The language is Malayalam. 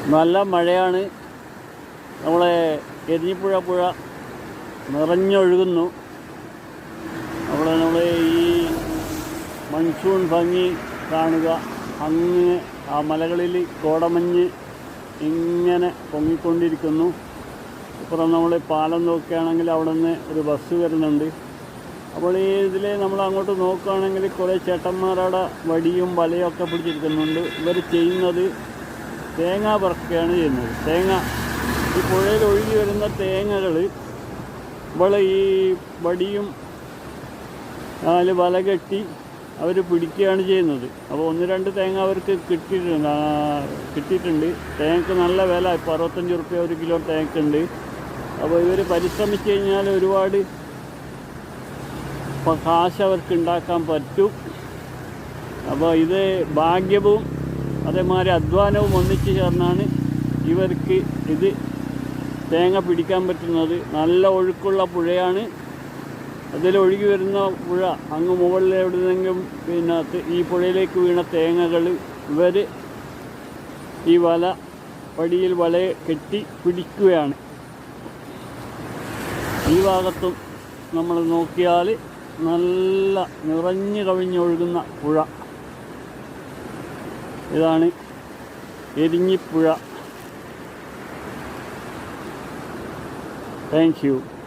നല്ല മഴയാണ്. നമ്മളെ എരിഞ്ഞിപ്പുഴ നിറഞ്ഞൊഴുകുന്നു. അവിടെ നമ്മൾ ഈ മൺസൂൺ ഭംഗി കാണുക. അങ്ങ് ആ മലകളിൽ കോടമഞ്ഞ് ഇങ്ങനെ പൊങ്ങിക്കൊണ്ടിരിക്കുന്നു. ഇപ്പുറം നമ്മൾ പാലം നോക്കുകയാണെങ്കിൽ അവിടെ നിന്ന് ഒരു ബസ് വരുന്നുണ്ട്. അപ്പോൾ ഈ ഇതിൽ നമ്മൾ അങ്ങോട്ട് നോക്കുകയാണെങ്കിൽ കുറേ ചേട്ടന്മാരവിടെ വടിയും വലയും ഒക്കെ പിടിച്ചിരിക്കുന്നുണ്ട്. ഇവർ ചെയ്യുന്നത് തേങ്ങ പറക്കുകയാണ് ചെയ്യുന്നത്. തേങ്ങ ഈ പുഴയിൽ ഒഴുകി വരുന്ന തേങ്ങകൾ ഇവിടെ ഈ വടിയും നാല് വല കെട്ടി അവർ പിടിക്കുകയാണ് ചെയ്യുന്നത്. അപ്പോൾ 1-2 തേങ്ങ അവർക്ക് കിട്ടിയിട്ടുണ്ട്. തേങ്ങക്ക് നല്ല വില, ഇപ്പോൾ 65 റുപ്യ 1 കിലോ തേങ്ങക്കുണ്ട്. അപ്പോൾ ഇവർ പരിശ്രമിച്ച് കഴിഞ്ഞാൽ ഒരുപാട് കാശ് അവർക്ക് ഉണ്ടാക്കാൻ പറ്റും. അപ്പോൾ ഇത് ഭാഗ്യവും അതേമാതിരി അധ്വാനവും ഒന്നിച്ച് ചേർന്നാണ് ഇവർക്ക് ഇത് തേങ്ങ പിടിക്കാൻ പറ്റുന്നത്. നല്ല ഒഴുക്കുള്ള പുഴയാണ്. അതിലൊഴുകി വരുന്ന പുഴ അങ്ങ് മുകളിൽ എവിടെന്നെങ്കിലും പിന്നെ ഈ പുഴയിലേക്ക് വീണ തേങ്ങകൾ ഇവർ ഈ വടിയിൽ വല കെട്ടി പിടിക്കുകയാണ്. ഈ ഭാഗത്തും നമ്മൾ നോക്കിയാൽ നല്ല നിറഞ്ഞു കവിഞ്ഞൊഴുകുന്ന പുഴ. ഇതാണ് എരിഞ്ഞിപ്പുഴ. Thank you.